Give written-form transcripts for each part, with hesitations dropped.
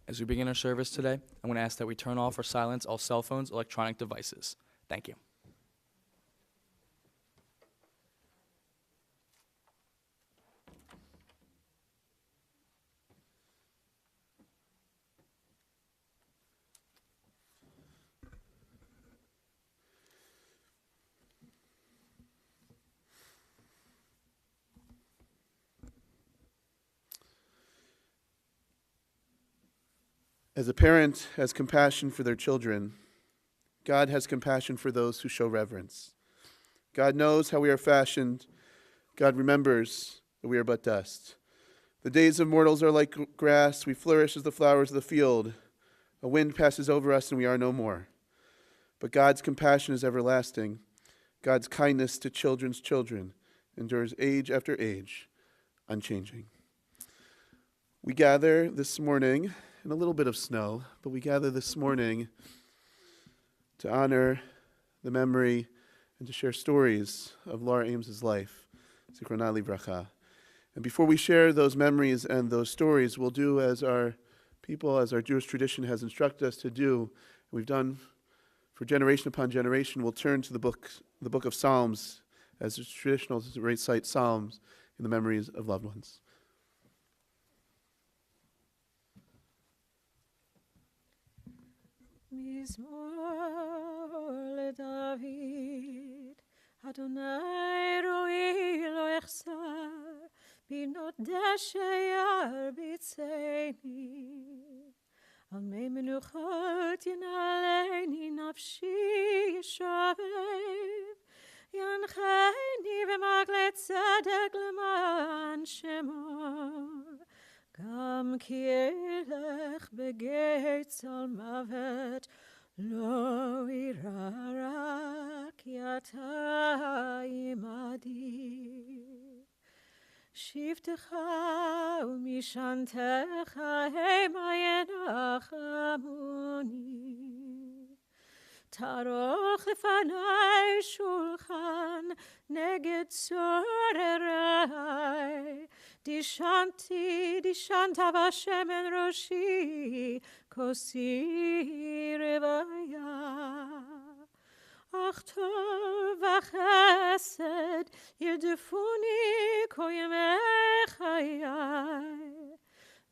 As we begin our service today, I'm going to ask that we turn off or silence all cell phones, electronic devices. Thank you. As a parent has compassion for their children, God has compassion for those who show reverence. God knows how we are fashioned. God remembers that we are but dust. The days of mortals are like grass. We flourish as the flowers of the field. A wind passes over us and we are no more. But God's compassion is everlasting. God's kindness to children's children endures age after age, unchanging. We gather this morning in a little bit of snow, but we gather this morning to honor the memory and to share stories of Laura Ames' life, Zichrona Livracha. And before we share those memories and those stories, we'll do as our people, as our Jewish tradition has instructed us to do, and we've done for generation upon generation. We'll turn to the book of Psalms, as it's traditional to recite Psalms in the memories of loved ones. מזמור לדוד, אדוני רואי לא אחסר, בינות דשא ירביצני. על מי מנוחות ינעלני נפשי ישב, ינחני במעגלי צדק למען שמו. גם כי אלך בגיא צל מוות, לא אירא רע כי אתה עמדי. שבטך ומשענתך המה ינחמוני. תערוך לפני שולחן נגד צורריי. דישנת בשמן ראשי, כוסי רוויה. אך טוב וחסד ירדפוני כל ימי חיי.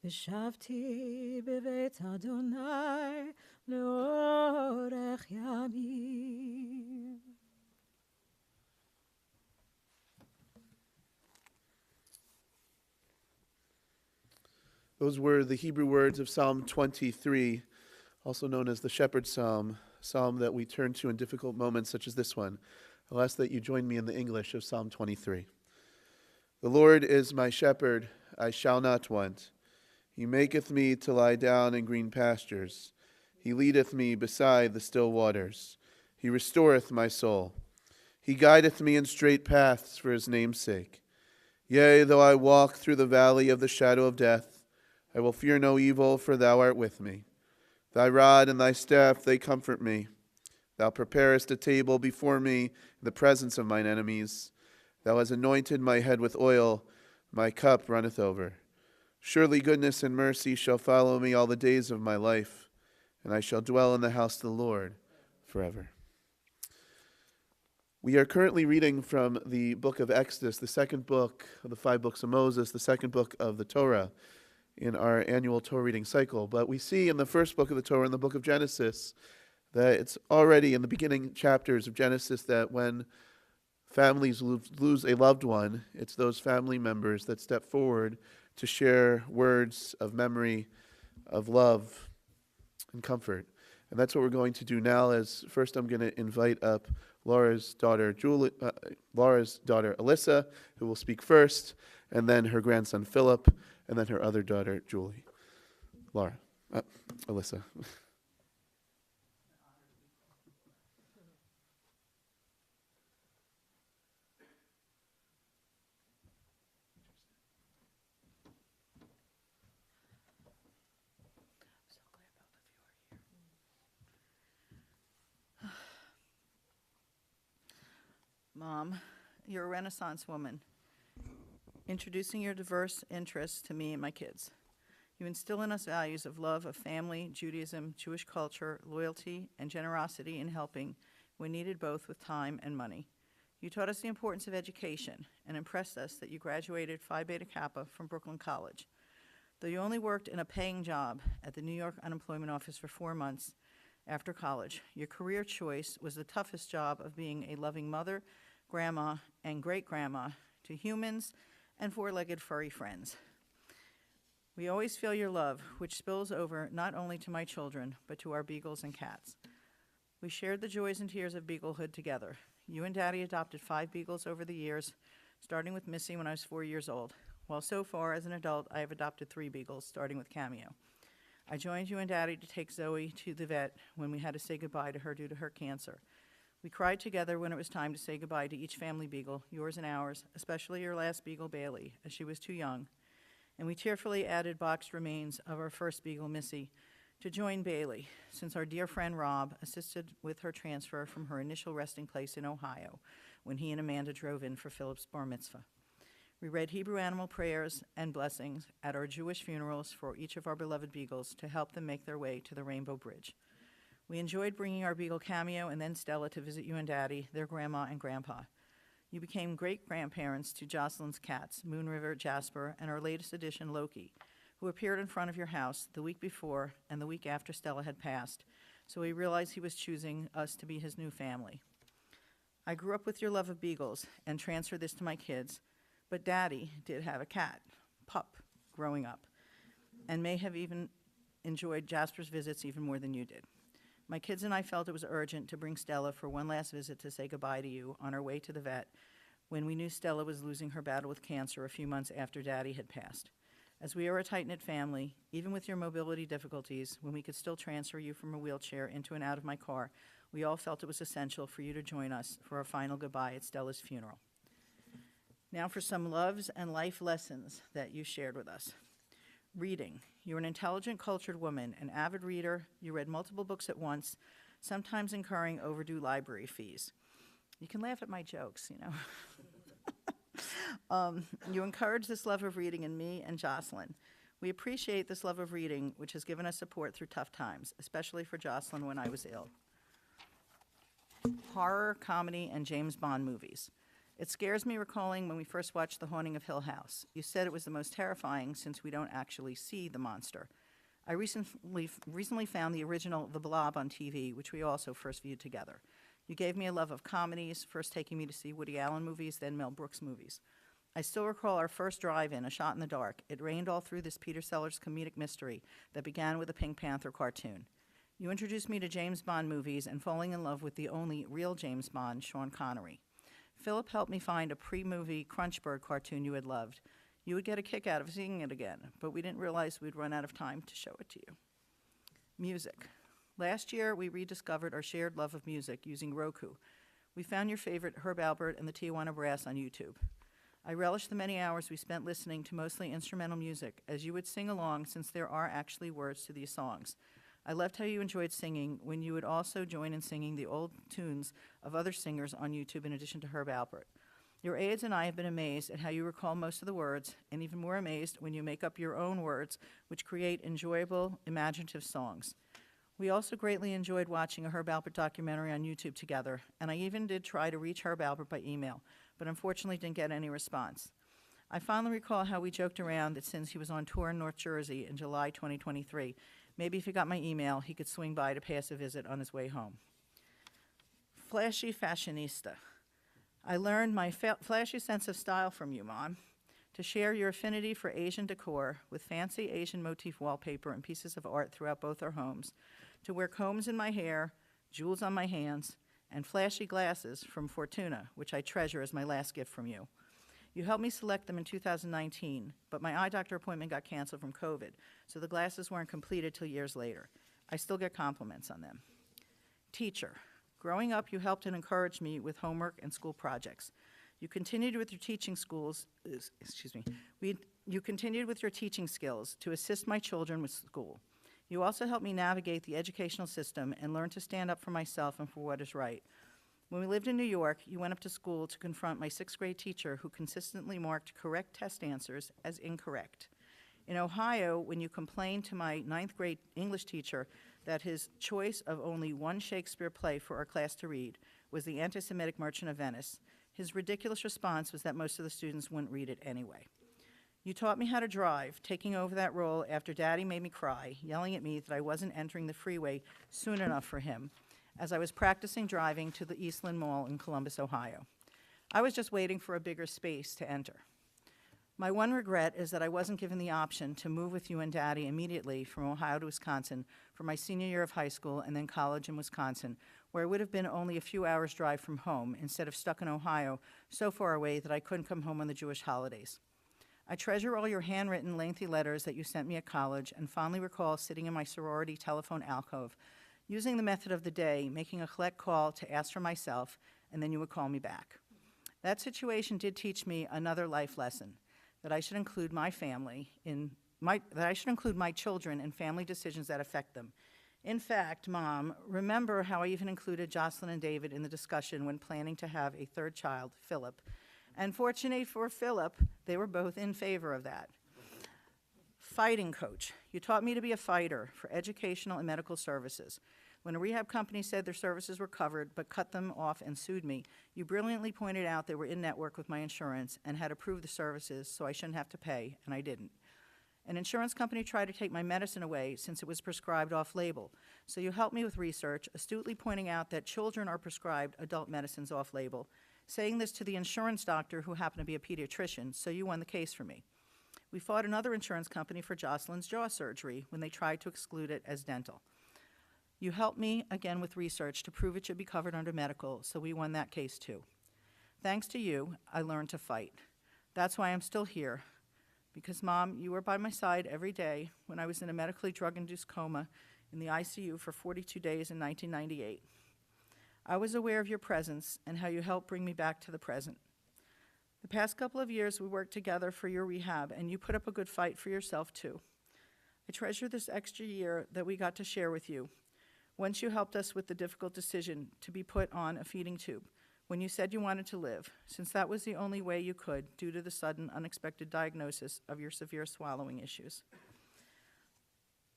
ושבתי בבית אדוני לאורך ימים. Those were the Hebrew words of Psalm 23, also known as the Shepherd's Psalm, a psalm that we turn to in difficult moments such as this one. I'll ask that you join me in the English of Psalm 23. The Lord is my shepherd, I shall not want. He maketh me to lie down in green pastures. He leadeth me beside the still waters. He restoreth my soul. He guideth me in straight paths for his name's sake. Yea, though I walk through the valley of the shadow of death, I will fear no evil, for thou art with me. Thy rod and thy staff, they comfort me. Thou preparest a table before me in the presence of mine enemies. Thou hast anointed my head with oil, my cup runneth over. Surely goodness and mercy shall follow me all the days of my life, and I shall dwell in the house of the Lord forever. We are currently reading from the book of Exodus, the second book of the 5 books of Moses, the second book of the Torah, in our annual Torah reading cycle. But we see in the first book of the Torah, in the book of Genesis, that it's already in the beginning chapters of Genesis that when families lose a loved one, it's those family members that step forward to share words of memory, of love, and comfort. And that's what we're going to do now. As first I'm going to invite up Laura's daughter Alyssa, who will speak first, and then her grandson Philip, and then her other daughter, Julie. Alyssa. Mom, you're a Renaissance woman, introducing your diverse interests to me and my kids. You instill in us values of love of family, Judaism, Jewish culture, loyalty, and generosity in helping when needed both with time and money. You taught us the importance of education and impressed us that you graduated Phi Beta Kappa from Brooklyn College. Though you only worked in a paying job at the New York Unemployment Office for 4 months after college, your career choice was the toughest job of being a loving mother, grandma, and great-grandma to humans and four-legged furry friends. We always feel your love, which spills over not only to my children, but to our beagles and cats. We shared the joys and tears of beaglehood together. You and Daddy adopted 5 beagles over the years, starting with Missy when I was 4 years old, while so far as an adult I have adopted 3 beagles, starting with Cameo. I joined you and Daddy to take Zoe to the vet when we had to say goodbye to her due to her cancer. We cried together when it was time to say goodbye to each family beagle, yours and ours, especially your last beagle, Bailey, as she was too young. And we tearfully added boxed remains of our first beagle, Missy, to join Bailey, since our dear friend Rob assisted with her transfer from her initial resting place in Ohio when he and Amanda drove in for Philip's bar mitzvah. We read Hebrew animal prayers and blessings at our Jewish funerals for each of our beloved beagles to help them make their way to the Rainbow Bridge. We enjoyed bringing our beagle Cameo and then Stella to visit you and Daddy, their grandma and grandpa. You became great-grandparents to Jocelyn's cats, Moon River, Jasper, and our latest addition, Loki, who appeared in front of your house the week before and the week after Stella had passed, so he realized he was choosing us to be his new family. I grew up with your love of beagles and transferred this to my kids, but Daddy did have a cat, Pup, growing up, and may have even enjoyed Jasper's visits even more than you did. My kids and I felt it was urgent to bring Stella for one last visit to say goodbye to you on our way to the vet when we knew Stella was losing her battle with cancer a few months after Daddy had passed. As we are a tight-knit family, even with your mobility difficulties, when we could still transfer you from a wheelchair into and out of my car, we all felt it was essential for you to join us for our final goodbye at Stella's funeral. Now for some loves and life lessons that you shared with us. Reading. You're an intelligent, cultured woman, an avid reader. You read multiple books at once, sometimes incurring overdue library fees. You can laugh at my jokes, you know. You encourage this love of reading in me and Jocelyn. We appreciate this love of reading, which has given us support through tough times, especially for Jocelyn when I was ill. Horror, comedy, and James Bond movies. It scares me recalling when we first watched The Haunting of Hill House. You said it was the most terrifying since we don't actually see the monster. I recently found the original The Blob on TV, which we also first viewed together. You gave me a love of comedies, first taking me to see Woody Allen movies, then Mel Brooks movies. I still recall our first drive-in, A Shot in the Dark. It rained all through this Peter Sellers comedic mystery that began with a Pink Panther cartoon. You introduced me to James Bond movies and falling in love with the only real James Bond, Sean Connery. Philip helped me find a pre-movie Crunchbird cartoon you had loved. You would get a kick out of seeing it again, but we didn't realize we'd run out of time to show it to you. Music. Last year, we rediscovered our shared love of music using Roku. We found your favorite Herb Alpert and the Tijuana Brass on YouTube. I relish the many hours we spent listening to mostly instrumental music, as you would sing along since there are actually words to these songs. I loved how you enjoyed singing when you would also join in singing the old tunes of other singers on YouTube in addition to Herb Alpert. Your aides and I have been amazed at how you recall most of the words, and even more amazed when you make up your own words, which create enjoyable, imaginative songs. We also greatly enjoyed watching a Herb Alpert documentary on YouTube together, and I even did try to reach Herb Alpert by email, but unfortunately didn't get any response. I fondly recall how we joked around that since he was on tour in North Jersey in July 2023, maybe if he got my email, he could swing by to pass a visit on his way home. Flashy fashionista. I learned my flashy sense of style from you, Mom. To share your affinity for Asian decor with fancy Asian motif wallpaper and pieces of art throughout both our homes. To wear combs in my hair, jewels on my hands, and flashy glasses from Fortuna, which I treasure as my last gift from you. You helped me select them in 2019, but my eye doctor appointment got canceled from COVID, so the glasses weren't completed till years later. I still get compliments on them. Teacher. Growing up, you helped and encouraged me with homework and school projects. You continued with your teaching you continued with your teaching skills to assist my children with school. You also helped me navigate the educational system and learn to stand up for myself and for what is right. When we lived in New York, you went up to school to confront my 6th grade teacher who consistently marked correct test answers as incorrect. In Ohio, when you complained to my ninth grade English teacher that his choice of only one Shakespeare play for our class to read was The Anti-Semitic Merchant of Venice, his ridiculous response was that most of the students wouldn't read it anyway. You taught me how to drive, taking over that role after Daddy made me cry, yelling at me that I wasn't entering the freeway soon enough for him, as I was practicing driving to the Eastland Mall in Columbus, Ohio. I was just waiting for a bigger space to enter. My one regret is that I wasn't given the option to move with you and Daddy immediately from Ohio to Wisconsin for my senior year of high school and then college in Wisconsin, where I would have been only a few hours' drive from home instead of stuck in Ohio so far away that I couldn't come home on the Jewish holidays. I treasure all your handwritten, lengthy letters that you sent me at college and fondly recall sitting in my sorority telephone alcove, using the method of the day, making a collect call to ask for myself, and then you would call me back. That situation did teach me another life lesson, that I should include my children in family decisions that affect them. In fact, Mom, remember how I even included Jocelyn and David in the discussion when planning to have a third child, Philip. And fortunately for Philip, they were both in favor of that. Fighting coach. You taught me to be a fighter for educational and medical services. When a rehab company said their services were covered but cut them off and sued me, you brilliantly pointed out they were in network with my insurance and had approved the services so I shouldn't have to pay, and I didn't. An insurance company tried to take my medicine away since it was prescribed off-label, so you helped me with research, astutely pointing out that children are prescribed adult medicines off-label, saying this to the insurance doctor who happened to be a pediatrician, so you won the case for me. We fought another insurance company for Jocelyn's jaw surgery when they tried to exclude it as dental. You helped me again with research to prove it should be covered under medical, so we won that case too. Thanks to you, I learned to fight. That's why I'm still here, because Mom, you were by my side every day when I was in a medically drug-induced coma in the ICU for 42 days in 1998. I was aware of your presence and how you helped bring me back to the present. The past couple of years we worked together for your rehab, and you put up a good fight for yourself too. I treasure this extra year that we got to share with you. Once you helped us with the difficult decision to be put on a feeding tube, when you said you wanted to live, since that was the only way you could due to the sudden, unexpected diagnosis of your severe swallowing issues.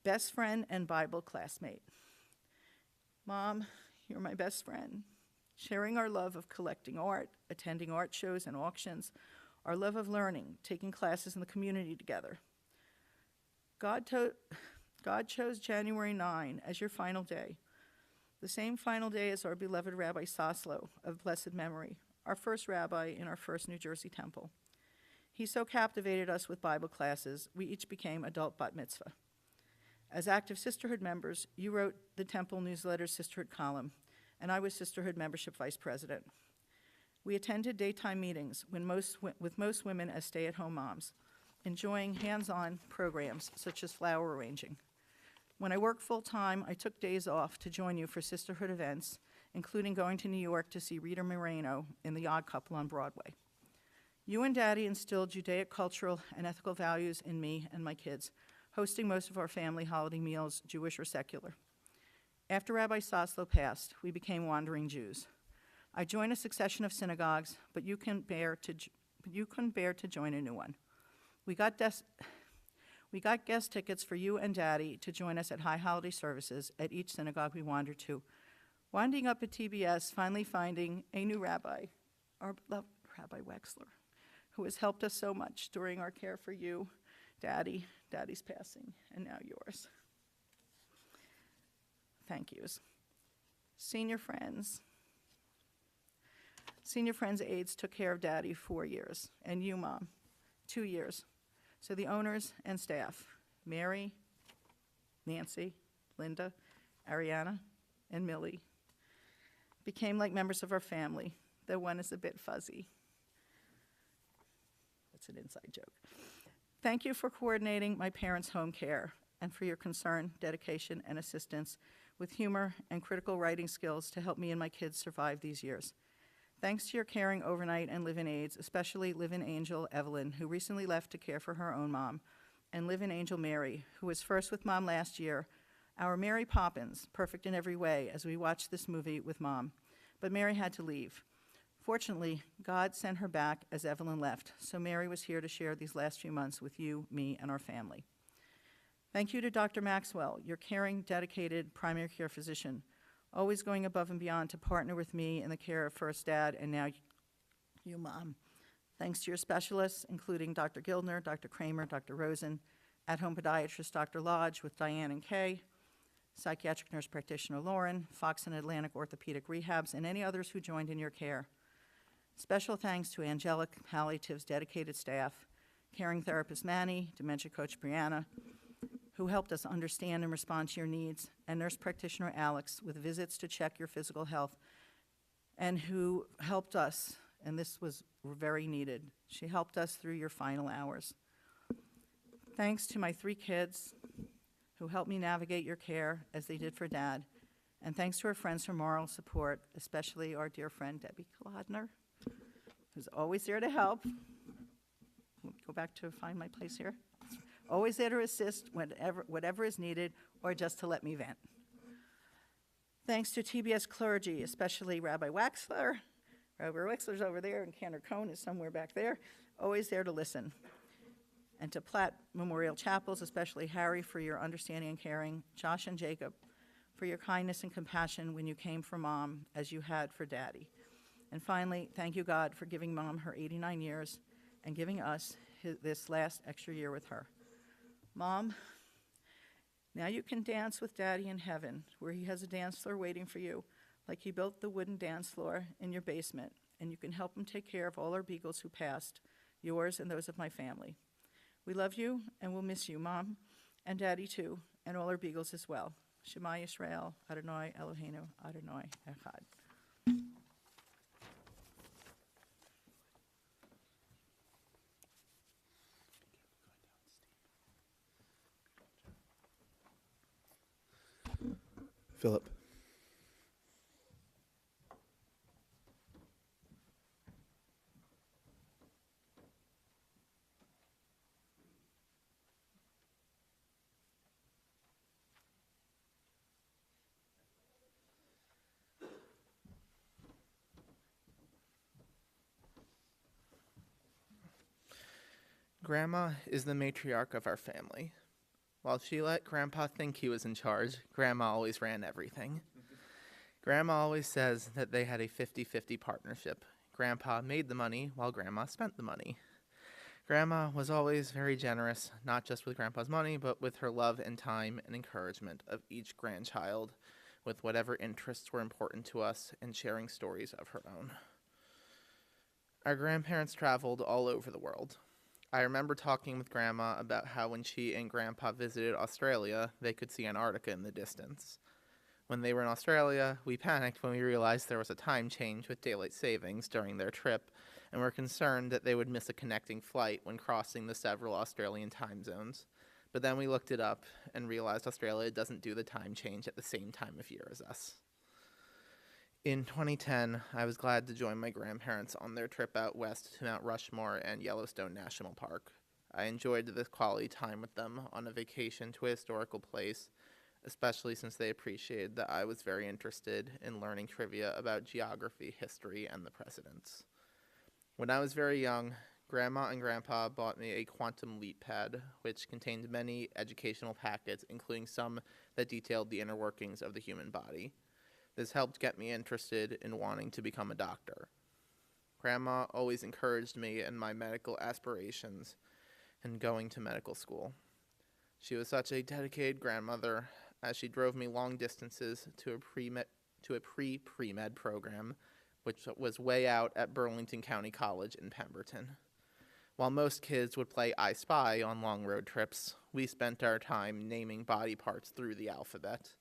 Best friend and Bible classmate. Mom, you're my best friend. Sharing our love of collecting art, attending art shows and auctions, our love of learning, taking classes in the community together. God chose January 9 as your final day, the same final day as our beloved Rabbi Soslow of blessed memory, our first rabbi in our first New Jersey temple. He so captivated us with Bible classes, we each became adult bat mitzvah. As active sisterhood members, you wrote the temple newsletter's sisterhood column, and I was sisterhood membership vice president. We attended daytime meetings with most women as stay-at-home moms, enjoying hands-on programs such as flower arranging. When I worked full-time, I took days off to join you for sisterhood events, including going to New York to see Rita Moreno in The Odd Couple on Broadway. You and Daddy instilled Judaic cultural and ethical values in me and my kids, hosting most of our family holiday meals, Jewish or secular. After Rabbi Soslow passed, we became wandering Jews. I joined a succession of synagogues, but you couldn't bear to join a new one. We got guest tickets for you and Daddy to join us at high holiday services at each synagogue we wandered to, winding up at TBS, finally finding a new rabbi, our beloved Rabbi Wexler, who has helped us so much during our care for you, Daddy, Daddy's passing, and now yours. Thank yous. Senior Friends aides took care of Daddy 4 years, and you, Mom, 2 years. So the owners and staff, Mary, Nancy, Linda, Ariana, and Millie, became like members of our family, though one is a bit fuzzy. That's an inside joke. Thank you for coordinating my parents' home care and for your concern, dedication, and assistance with humor and critical writing skills to help me and my kids survive these years. Thanks to your caring overnight and live-in aides, especially live-in angel Evelyn, who recently left to care for her own mom, and live-in angel Mary, who was first with Mom last year, our Mary Poppins, perfect in every way as we watched this movie with Mom. But Mary had to leave. Fortunately, God sent her back as Evelyn left, so Mary was here to share these last few months with you, me, and our family. Thank you to Dr. Maxwell, your caring, dedicated primary care physician, always going above and beyond to partner with me in the care of first Dad and now you, Mom. Thanks to your specialists, including Dr. Gildner, Dr. Kramer, Dr. Rosen, at-home podiatrist Dr. Lodge with Diane and Kay, psychiatric nurse practitioner Lauren, Fox and Atlantic Orthopedic Rehabs, and any others who joined in your care. Special thanks to Angelic Palliative's dedicated staff, caring therapist Manny, dementia coach Brianna, who helped us understand and respond to your needs, and nurse practitioner Alex with visits to check your physical health, and who helped us, and this was very needed. She helped us through your final hours. Thanks to my 3 kids who helped me navigate your care as they did for Dad, and thanks to our friends for moral support, especially our dear friend Debbie Kolodner, who's always there to help. Go back to find my place here. Always there to assist whatever is needed, or just to let me vent. Thanks to TBS clergy, especially Rabbi Waxler. Rabbi Waxler's over there, and Cantor Cohn is somewhere back there, always there to listen. And to Platt Memorial Chapels, especially Harry, for your understanding and caring, Josh and Jacob, for your kindness and compassion when you came for Mom, as you had for Daddy. And finally, thank you, God, for giving Mom her 89 years and giving us this last extra year with her. Mom, now you can dance with Daddy in heaven, where he has a dance floor waiting for you, like he built the wooden dance floor in your basement, and you can help him take care of all our beagles who passed, yours and those of my family. We love you, and we'll miss you, Mom, and Daddy too, and all our beagles as well. Shema Yisrael, Adonai Eloheinu, Adonai Echad. Philip. Grandma is the matriarch of our family. While she let Grandpa think he was in charge, Grandma always ran everything. Grandma always says that they had a 50-50 partnership. Grandpa made the money while Grandma spent the money. Grandma was always very generous, not just with Grandpa's money, but with her love and time and encouragement of each grandchild, with whatever interests were important to us, and sharing stories of her own. Our grandparents traveled all over the world. I remember talking with Grandma about how when she and Grandpa visited Australia, they could see Antarctica in the distance. When they were in Australia, we panicked when we realized there was a time change with daylight savings during their trip, and were concerned that they would miss a connecting flight when crossing the several Australian time zones. But then we looked it up and realized Australia doesn't do the time change at the same time of year as us. In 2010, I was glad to join my grandparents on their trip out west to Mount Rushmore and Yellowstone National Park. I enjoyed the quality time with them on a vacation to a historical place, especially since they appreciated that I was very interested in learning trivia about geography, history, and the presidents. When I was very young, Grandma and Grandpa bought me a quantum leap pad, which contained many educational packets, including some that detailed the inner workings of the human body. This helped get me interested in wanting to become a doctor. Grandma always encouraged me in my medical aspirations and going to medical school. She was such a dedicated grandmother, as she drove me long distances to a pre-med program, which was way out at Burlington County College in Pemberton. While most kids would play I Spy on long road trips, we spent our time naming body parts through the alphabet.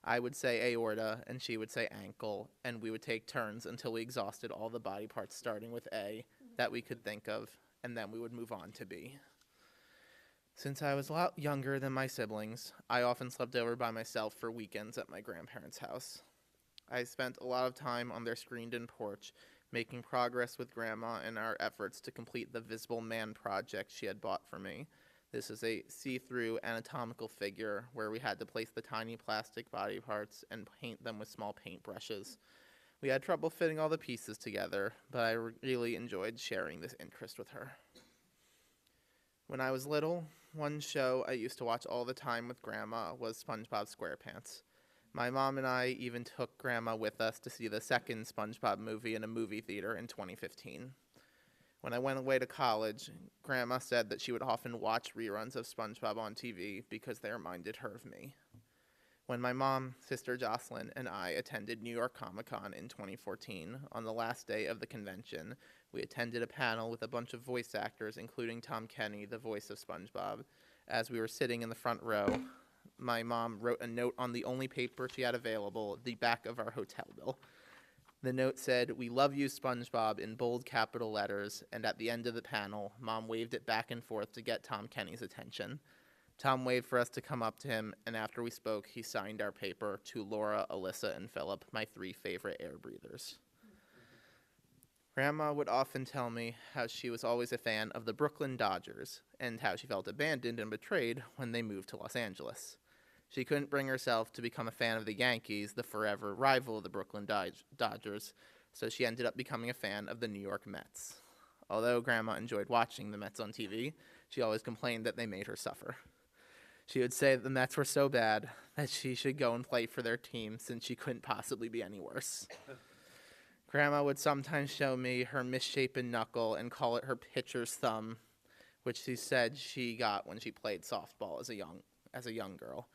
I would say aorta, and she would say ankle, and we would take turns until we exhausted all the body parts starting with A that we could think of, and then we would move on to B. Since I was a lot younger than my siblings, I often slept over by myself for weekends at my grandparents' house. I spent a lot of time on their screened-in porch, making progress with Grandma in our efforts to complete the Visible Man project she had bought for me. This is a see-through anatomical figure where we had to place the tiny plastic body parts and paint them with small paintbrushes. We had trouble fitting all the pieces together, but I really enjoyed sharing this interest with her. When I was little, one show I used to watch all the time with Grandma was SpongeBob SquarePants. My mom and I even took Grandma with us to see the second SpongeBob movie in a movie theater in 2015. When I went away to college, Grandma said that she would often watch reruns of SpongeBob on TV because they reminded her of me. When my mom, Sister Jocelyn, and I attended New York Comic Con in 2014, on the last day of the convention, we attended a panel with a bunch of voice actors, including Tom Kenny, the voice of SpongeBob. As we were sitting in the front row, my mom wrote a note on the only paper she had available, the back of our hotel bill. The note said, "We love you, SpongeBob," in bold capital letters, and at the end of the panel, Mom waved it back and forth to get Tom Kenny's attention. Tom waved for us to come up to him, and after we spoke, he signed our paper to Laura, Alyssa, and Philip, my 3 favorite air breathers. Grandma would often tell me how she was always a fan of the Brooklyn Dodgers, and how she felt abandoned and betrayed when they moved to Los Angeles. She couldn't bring herself to become a fan of the Yankees, the forever rival of the Brooklyn Dodgers, so she ended up becoming a fan of the New York Mets. Although Grandma enjoyed watching the Mets on TV, she always complained that they made her suffer. She would say that the Mets were so bad that she should go and play for their team since she couldn't possibly be any worse. Grandma would sometimes show me her misshapen knuckle and call it her pitcher's thumb, which she said she got when she played softball as a young girl.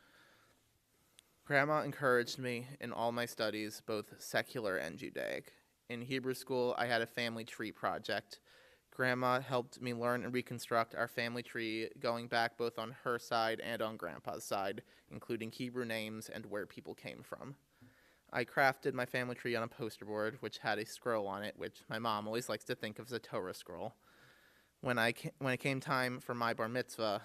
Grandma encouraged me in all my studies, both secular and Judaic. In Hebrew school, I had a family tree project. Grandma helped me learn and reconstruct our family tree, going back both on her side and on Grandpa's side, including Hebrew names and where people came from. I crafted my family tree on a poster board, which had a scroll on it, which my mom always likes to think of as a Torah scroll. When it came time for my bar mitzvah,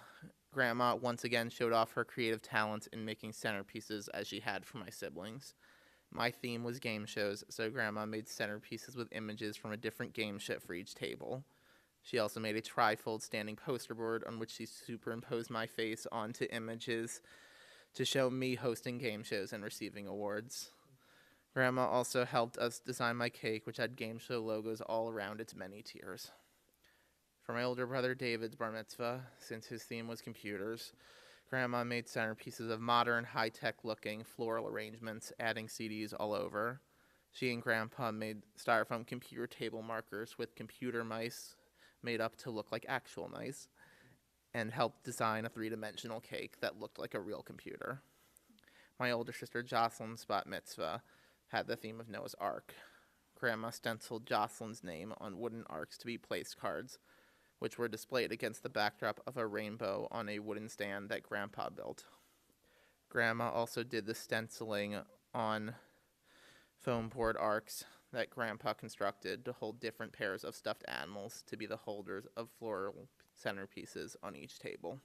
Grandma once again showed off her creative talents in making centerpieces as she had for my siblings. My theme was game shows, so Grandma made centerpieces with images from a different game show for each table. She also made a trifold standing poster board on which she superimposed my face onto images to show me hosting game shows and receiving awards. Grandma also helped us design my cake, which had game show logos all around its many tiers. For my older brother David's bar mitzvah, since his theme was computers, Grandma made centerpieces of modern, high-tech looking floral arrangements, adding CDs all over. She and Grandpa made styrofoam computer table markers with computer mice made up to look like actual mice, and helped design a 3-dimensional cake that looked like a real computer. My older sister Jocelyn's bat mitzvah had the theme of Noah's Ark. Grandma stenciled Jocelyn's name on wooden arks to be place cards, which were displayed against the backdrop of a rainbow on a wooden stand that Grandpa built. Grandma also did the stenciling on foam board arcs that Grandpa constructed to hold different pairs of stuffed animals to be the holders of floral centerpieces on each table.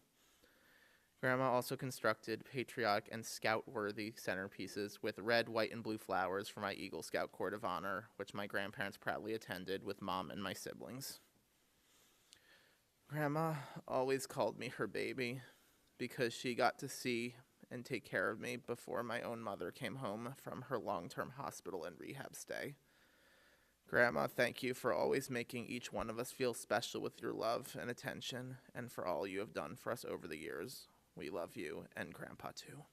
Grandma also constructed patriotic and scout-worthy centerpieces with red, white, and blue flowers for my Eagle Scout Court of Honor, which my grandparents proudly attended with Mom and my siblings. Grandma always called me her baby because she got to see and take care of me before my own mother came home from her long-term hospital and rehab stay. Grandma, thank you for always making each one of us feel special with your love and attention, and for all you have done for us over the years. We love you, and Grandpa too.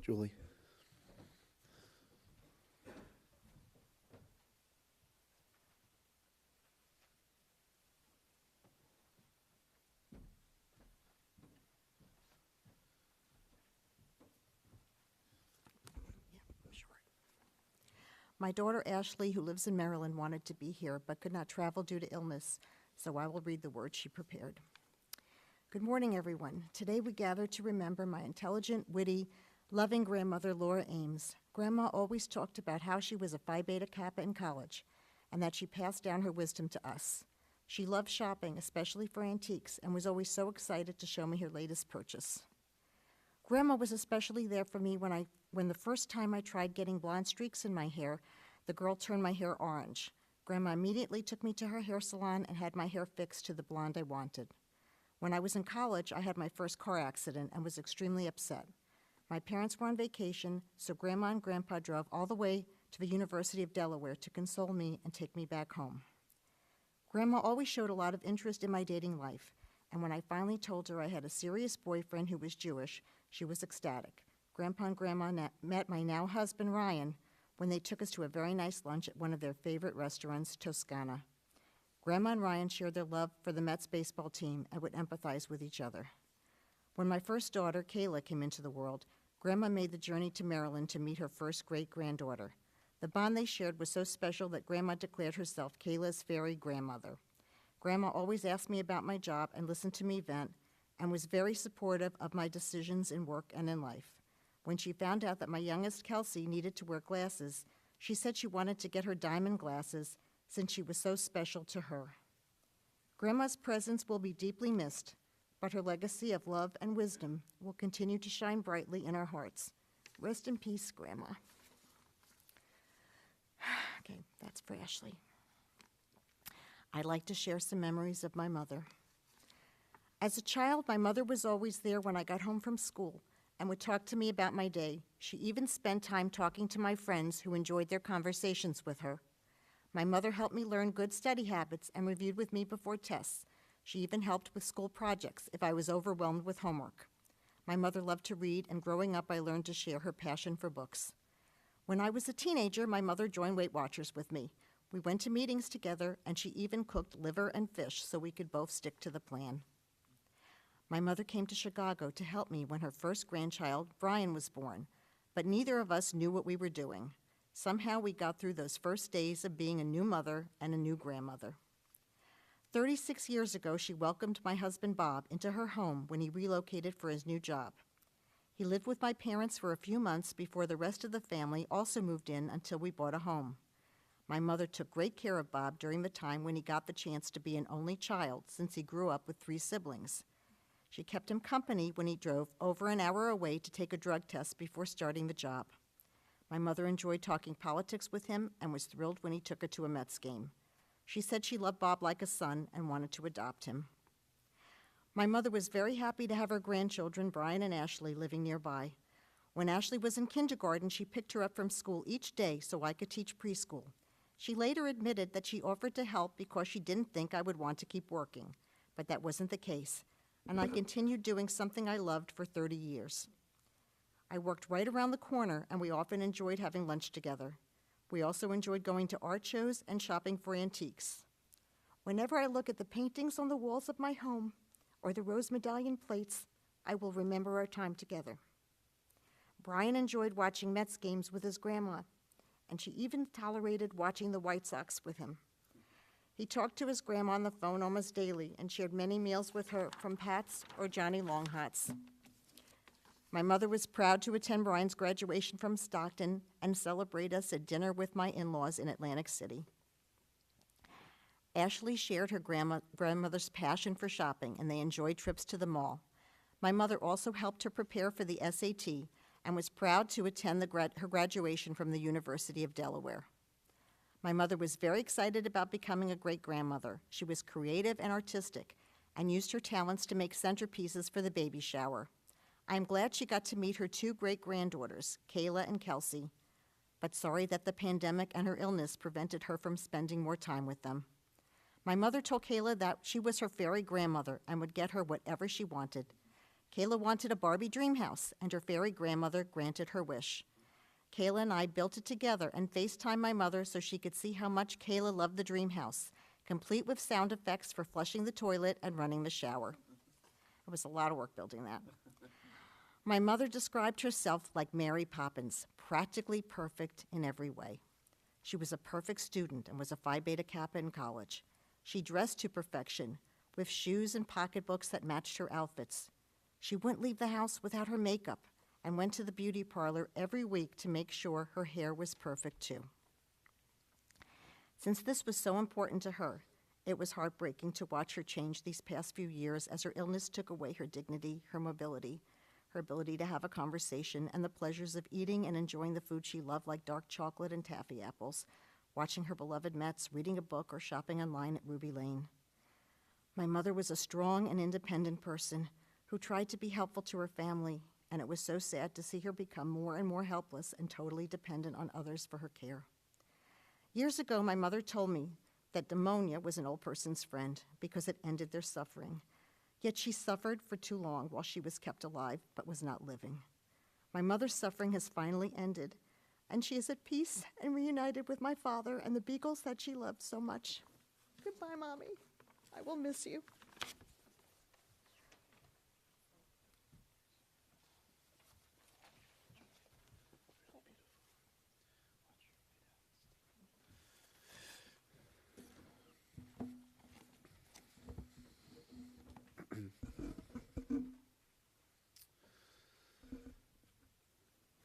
Julie. My daughter Ashley, who lives in Maryland, wanted to be here but could not travel due to illness, so I will read the words she prepared. Good morning, everyone. Today we gather to remember my intelligent, witty, loving grandmother, Laura Ames. Grandma always talked about how she was a Phi Beta Kappa in college and that she passed down her wisdom to us. She loved shopping, especially for antiques, and was always so excited to show me her latest purchase. Grandma was especially there for me when the first time I tried getting blonde streaks in my hair, the girl turned my hair orange. Grandma immediately took me to her hair salon and had my hair fixed to the blonde I wanted. When I was in college, I had my first car accident and was extremely upset. My parents were on vacation, so Grandma and Grandpa drove all the way to the University of Delaware to console me and take me back home. Grandma always showed a lot of interest in my dating life, and when I finally told her I had a serious boyfriend who was Jewish, she was ecstatic. Grandpa and Grandma met my now husband, Ryan, when they took us to a very nice lunch at one of their favorite restaurants, Toscana. Grandma and Ryan shared their love for the Mets baseball team and would empathize with each other. When my first daughter, Kayla, came into the world, Grandma made the journey to Maryland to meet her first great-granddaughter. The bond they shared was so special that Grandma declared herself Kayla's fairy grandmother. Grandma always asked me about my job and listened to me vent and was very supportive of my decisions in work and in life. When she found out that my youngest, Kelsey, needed to wear glasses, she said she wanted to get her diamond glasses since she was so special to her. Grandma's presence will be deeply missed, but her legacy of love and wisdom will continue to shine brightly in our hearts. Rest in peace, Grandma. Okay, that's for Ashley. I'd like to share some memories of my mother. As a child, my mother was always there when I got home from school and would talk to me about my day. She even spent time talking to my friends who enjoyed their conversations with her. My mother helped me learn good study habits and reviewed with me before tests. She even helped with school projects if I was overwhelmed with homework. My mother loved to read, and growing up, I learned to share her passion for books. When I was a teenager, my mother joined Weight Watchers with me. We went to meetings together, and she even cooked liver and fish so we could both stick to the plan. My mother came to Chicago to help me when her first grandchild, Brian, was born, but neither of us knew what we were doing. Somehow we got through those first days of being a new mother and a new grandmother. 36 years ago, she welcomed my husband, Bob, into her home when he relocated for his new job. He lived with my parents for a few months before the rest of the family also moved in until we bought a home. My mother took great care of Bob during the time when he got the chance to be an only child, since he grew up with 3 siblings. She kept him company when he drove over an hour away to take a drug test before starting the job. My mother enjoyed talking politics with him and was thrilled when he took her to a Mets game. She said she loved Bob like a son and wanted to adopt him. My mother was very happy to have her grandchildren, Brian and Ashley, living nearby. When Ashley was in kindergarten, she picked her up from school each day so I could teach preschool. She later admitted that she offered to help because she didn't think I would want to keep working, but that wasn't the case, and I continued doing something I loved for 30 years. I worked right around the corner, and we often enjoyed having lunch together. We also enjoyed going to art shows and shopping for antiques. Whenever I look at the paintings on the walls of my home or the rose medallion plates, I will remember our time together. Brian enjoyed watching Mets games with his grandma, and she even tolerated watching the White Sox with him. He talked to his grandma on the phone almost daily and shared many meals with her from Pat's or Johnny Longhots. My mother was proud to attend Brian's graduation from Stockton and celebrate us at dinner with my in-laws in Atlantic City. Ashley shared her grandmother's passion for shopping, and they enjoyed trips to the mall. My mother also helped her prepare for the SAT and was proud to attend her graduation from the University of Delaware. My mother was very excited about becoming a great-grandmother. She was creative and artistic and used her talents to make centerpieces for the baby shower. I am glad she got to meet her 2 great-granddaughters, Kayla and Kelsey, but sorry that the pandemic and her illness prevented her from spending more time with them. My mother told Kayla that she was her fairy grandmother and would get her whatever she wanted. Kayla wanted a Barbie dream house, and her fairy grandmother granted her wish. Kayla and I built it together and FaceTimed my mother so she could see how much Kayla loved the dream house, complete with sound effects for flushing the toilet and running the shower. It was a lot of work building that. My mother described herself like Mary Poppins, practically perfect in every way. She was a perfect student and was a Phi Beta Kappa in college. She dressed to perfection, with shoes and pocketbooks that matched her outfits. She wouldn't leave the house without her makeup and went to the beauty parlor every week to make sure her hair was perfect too. Since this was so important to her, it was heartbreaking to watch her change these past few years as her illness took away her dignity, her mobility, her ability to have a conversation, and the pleasures of eating and enjoying the food she loved, like dark chocolate and taffy apples, watching her beloved Mets, reading a book, or shopping online at Ruby Lane. My mother was a strong and independent person who tried to be helpful to her family, and it was so sad to see her become more and more helpless and totally dependent on others for her care. Years ago, my mother told me that pneumonia was an old person's friend because it ended their suffering. Yet she suffered for too long while she was kept alive but was not living. My mother's suffering has finally ended, and she is at peace and reunited with my father and the beagles that she loved so much. Goodbye, Mommy. I will miss you.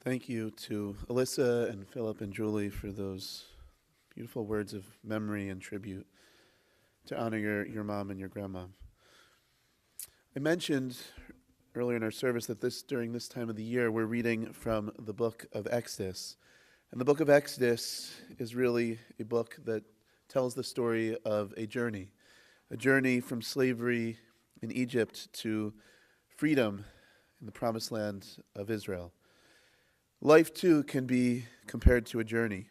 Thank you to Alyssa and Philip and Julie for those beautiful words of memory and tribute to honor your mom and your grandma. I mentioned earlier in our service that during this time of the year, we're reading from the book of Exodus. And the book of Exodus is really a book that tells the story of a journey from slavery in Egypt to freedom in the promised land of Israel. Life, too, can be compared to a journey.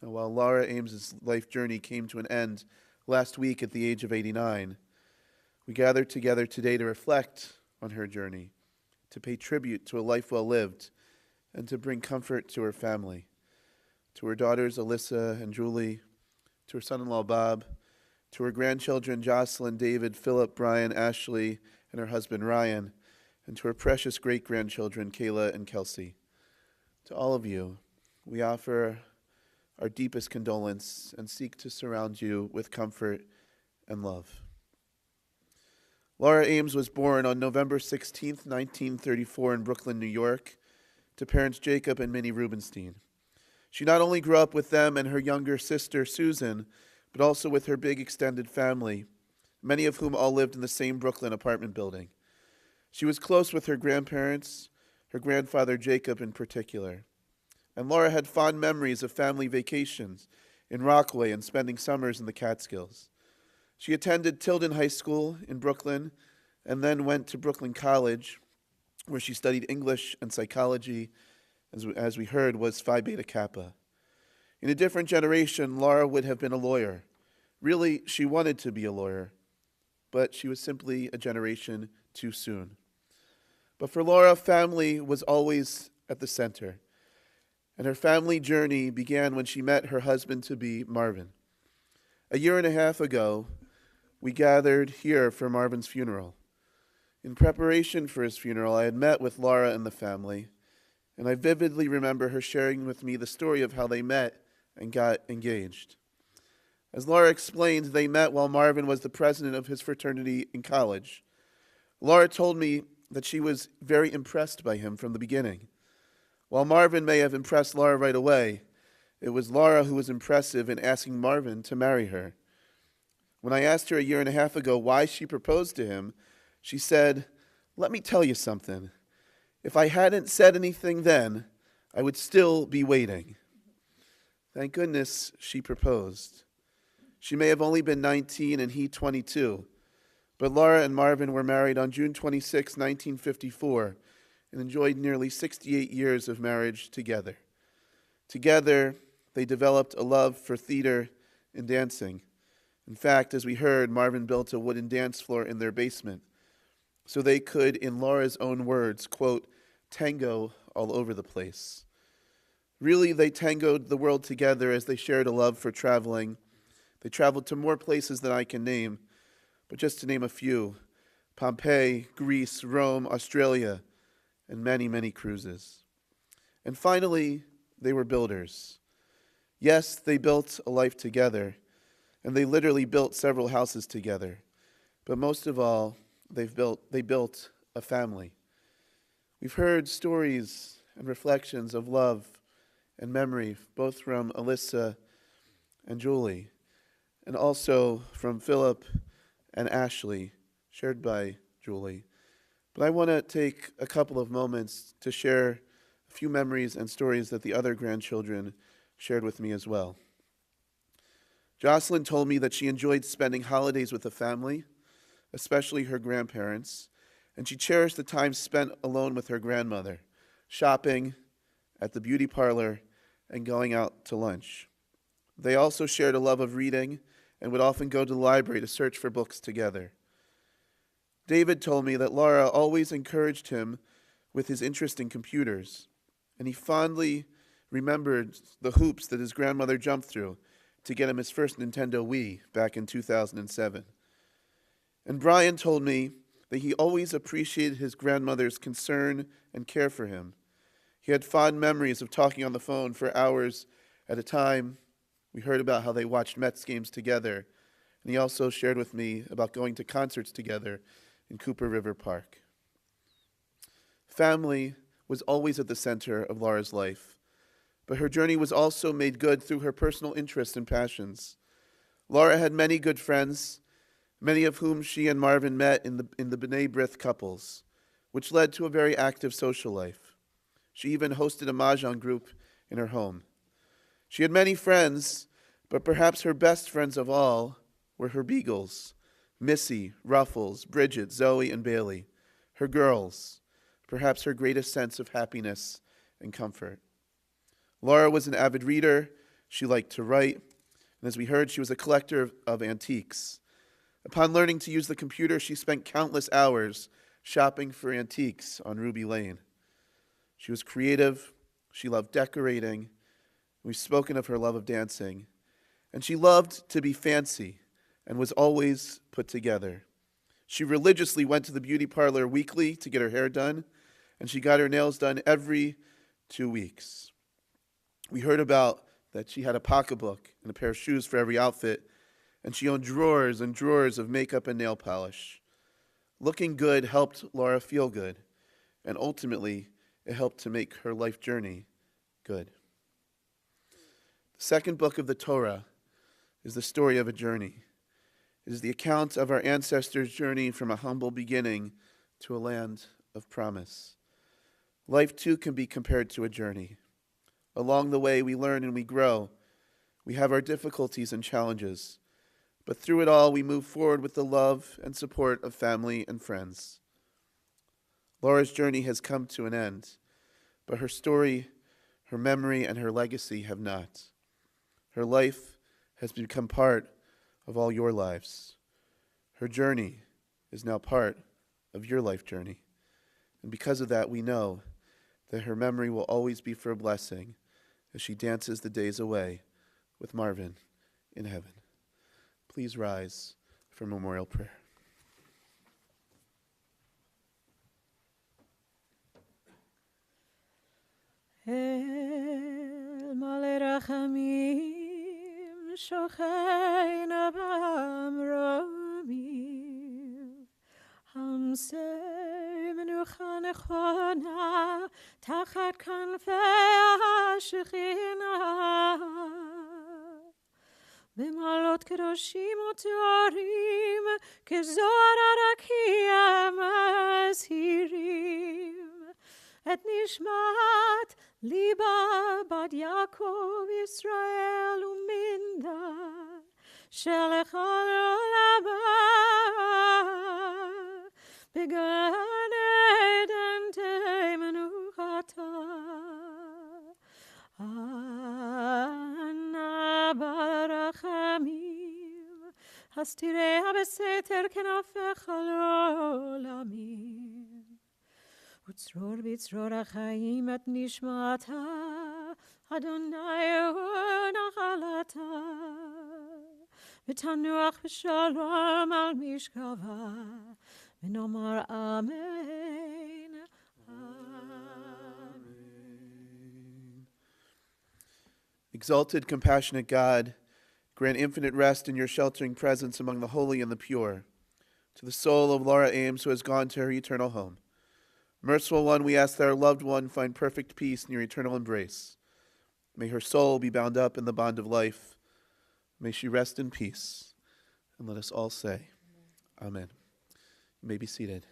Now, while Laura Ames's life journey came to an end last week at the age of 89, we gathered together today to reflect on her journey, to pay tribute to a life well lived, and to bring comfort to her family, to her daughters Alyssa and Julie, to her son-in-law Bob, to her grandchildren Jocelyn, David, Philip, Brian, Ashley, and her husband Ryan, and to her precious great-grandchildren Kayla and Kelsey. To all of you, we offer our deepest condolence and seek to surround you with comfort and love. Laura Ames was born on November 16, 1934 in Brooklyn, New York, to parents Jacob and Minnie Rubenstein. She not only grew up with them and her younger sister Susan, but also with her big extended family, many of whom all lived in the same Brooklyn apartment building. She was close with her grandparents, her grandfather Jacob in particular. And Laura had fond memories of family vacations in Rockaway and spending summers in the Catskills. She attended Tilden High School in Brooklyn and then went to Brooklyn College, where she studied English and psychology, as we heard, was Phi Beta Kappa. In a different generation, Laura would have been a lawyer. Really, she wanted to be a lawyer, but she was simply a generation too soon. But for Laura, family was always at the center. And her family journey began when she met her husband-to-be, Marvin. A year and a half ago, we gathered here for Marvin's funeral. In preparation for his funeral, I had met with Laura and the family, and I vividly remember her sharing with me the story of how they met and got engaged. As Laura explained, they met while Marvin was the president of his fraternity in college. Laura told me that she was very impressed by him from the beginning. While Marvin may have impressed Laura right away, it was Laura who was impressive in asking Marvin to marry her. When I asked her a year and a half ago why she proposed to him, she said, "Let me tell you something. If I hadn't said anything then, I would still be waiting." Thank goodness she proposed. She may have only been 19 and he 22, but Laura and Marvin were married on June 26, 1954, and enjoyed nearly 68 years of marriage together. Together, they developed a love for theater and dancing. In fact, as we heard, Marvin built a wooden dance floor in their basement so they could, in Laura's own words, quote, tango all over the place. Really, they tangoed the world together as they shared a love for traveling. They traveled to more places than I can name, but just to name a few: Pompeii, Greece, Rome, Australia, and many, many cruises. And finally, they were builders. Yes, they built a life together, and they literally built several houses together. But most of all, they built a family. We've heard stories and reflections of love and memory, both from Alyssa and Julie, and also from Philip and Ashley, shared by Julie. But I want to take a couple of moments to share a few memories and stories that the other grandchildren shared with me as well. Jocelyn told me that she enjoyed spending holidays with the family, especially her grandparents, and she cherished the time spent alone with her grandmother, shopping, at the beauty parlor, and going out to lunch. They also shared a love of reading and would often go to the library to search for books together. David told me that Laura always encouraged him with his interest in computers, and he fondly remembered the hoops that his grandmother jumped through to get him his first Nintendo Wii back in 2007. And Brian told me that he always appreciated his grandmother's concern and care for him. He had fond memories of talking on the phone for hours at a time. We heard about how they watched Mets games together, and he also shared with me about going to concerts together in Cooper River Park. Family was always at the center of Laura's life, but her journey was also made good through her personal interests and passions. Laura had many good friends, many of whom she and Marvin met in the B'nai B'rith couples, which led to a very active social life. She even hosted a mahjong group in her home. She had many friends, but perhaps her best friends of all were her beagles, Missy, Ruffles, Bridget, Zoe, and Bailey, her girls, perhaps her greatest sense of happiness and comfort. Laura was an avid reader. She liked to write, and as we heard, she was a collector of antiques. Upon learning to use the computer, she spent countless hours shopping for antiques on Ruby Lane. She was creative. She loved decorating. We've spoken of her love of dancing. And she loved to be fancy and was always put together. She religiously went to the beauty parlor weekly to get her hair done, and she got her nails done every 2 weeks. We heard about that she had a pocketbook and a pair of shoes for every outfit, and she owned drawers and drawers of makeup and nail polish. Looking good helped Laura feel good, and ultimately, it helped to make her life journey good. The second book of the Torah is the story of a journey. It is the account of our ancestors' journey from a humble beginning to a land of promise. Life, too, can be compared to a journey. Along the way, we learn and we grow. We have our difficulties and challenges. But through it all, we move forward with the love and support of family and friends. Laura's journey has come to an end, but her story, her memory, and her legacy have not. Her life has become part of all your lives. Her journey is now part of your life journey. And because of that, we know that her memory will always be for a blessing as she dances the days away with Marvin in heaven. Please rise for memorial prayer. El male rachamim shochein b'amromim hamsei menucha nechona tachat kanfei hashechina במעלות קדושים וטהורים, כזוהר הרקיע מזהירים. את נשמת ליבה בת יעקב ישראל ומינדה, שלכל עולמה, בגן עדן תמנוחתה. אנא ברחמים, הסתיריה בסתר כנפך לעולמים. וצרור בצרור החיים את נשמתה, אדוני הוא נחלתה. ותנוח בשלום על משכבה, ונאמר אמן. Exalted, compassionate God, grant infinite rest in your sheltering presence among the holy and the pure. To the soul of Laura Ames, who has gone to her eternal home. Merciful One, we ask that our loved one find perfect peace in your eternal embrace. May her soul be bound up in the bond of life. May she rest in peace. And let us all say, Amen. You may be seated.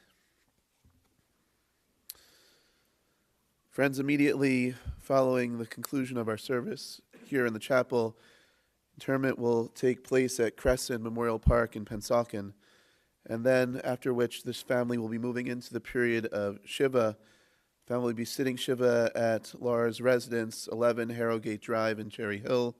Friends, immediately following the conclusion of our service here in the chapel, Interment will take place at Crescent Memorial Park in Pennsauken, and then after which this family will be moving into the period of Shiva. Family will be sitting Shiva at Laura's residence, 11 Harrogate Drive in Cherry Hill.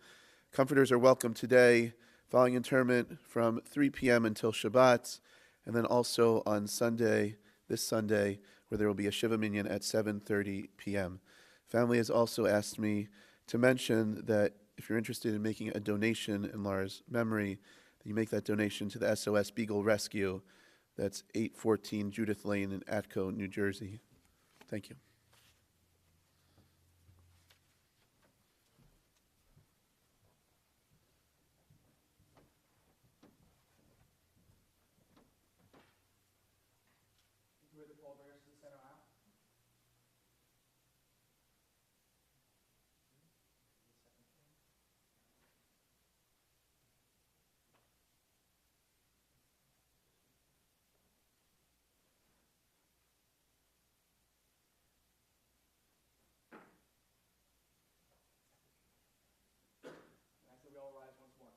Comforters are welcome today, following interment from 3 p.m. until Shabbat, and then also on Sunday, this Sunday, where there will be a Shiva Minyan at 7:30 p.m. Family has also asked me to mention that if you're interested in making a donation in Laura's memory, that you make that donation to the SOS Beagle Rescue. That's 814 Judith Lane in Atco, New Jersey. Thank you. We all rise once more.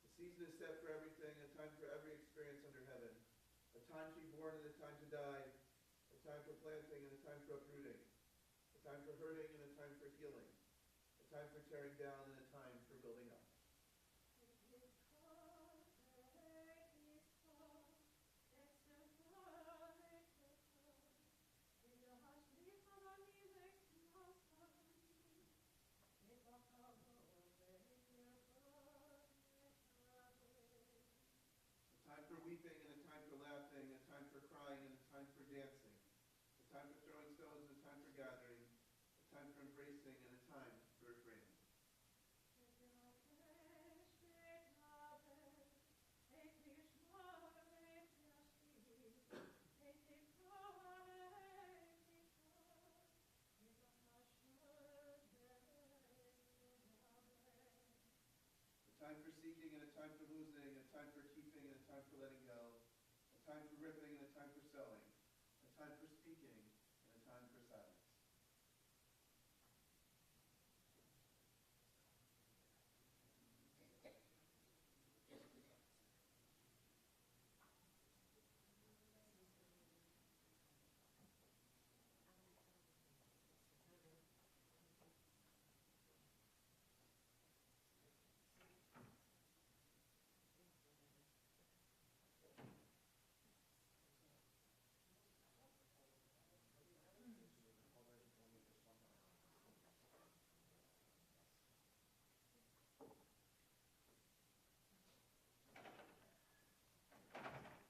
The season is set for everything, a time for every experience under heaven. A time to be born and a time to die. A time for planting and a time for uprooting. A time for hurting and a time for healing. A time for tearing down and a time for building up. A time for weeping and a time for laughing, a time for crying and a time for dancing. A time for throwing stones and a time for gathering. A time for embracing and a time for refraining. A time for seeking and a time for losing, a time for keeping and a time for letting go, a time for ripping and a time for sewing, a time for speaking and a time for silence.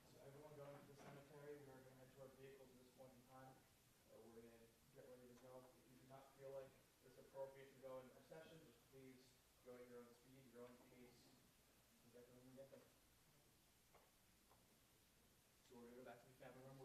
So everyone going to the cemetery, we are going to head to our vehicles at this point in time. We're going to get ready to go. If you do not feel like it's appropriate to go in procession, just please go at your own speed, your own pace, and get there when we get there. So we're going to go back to the family room.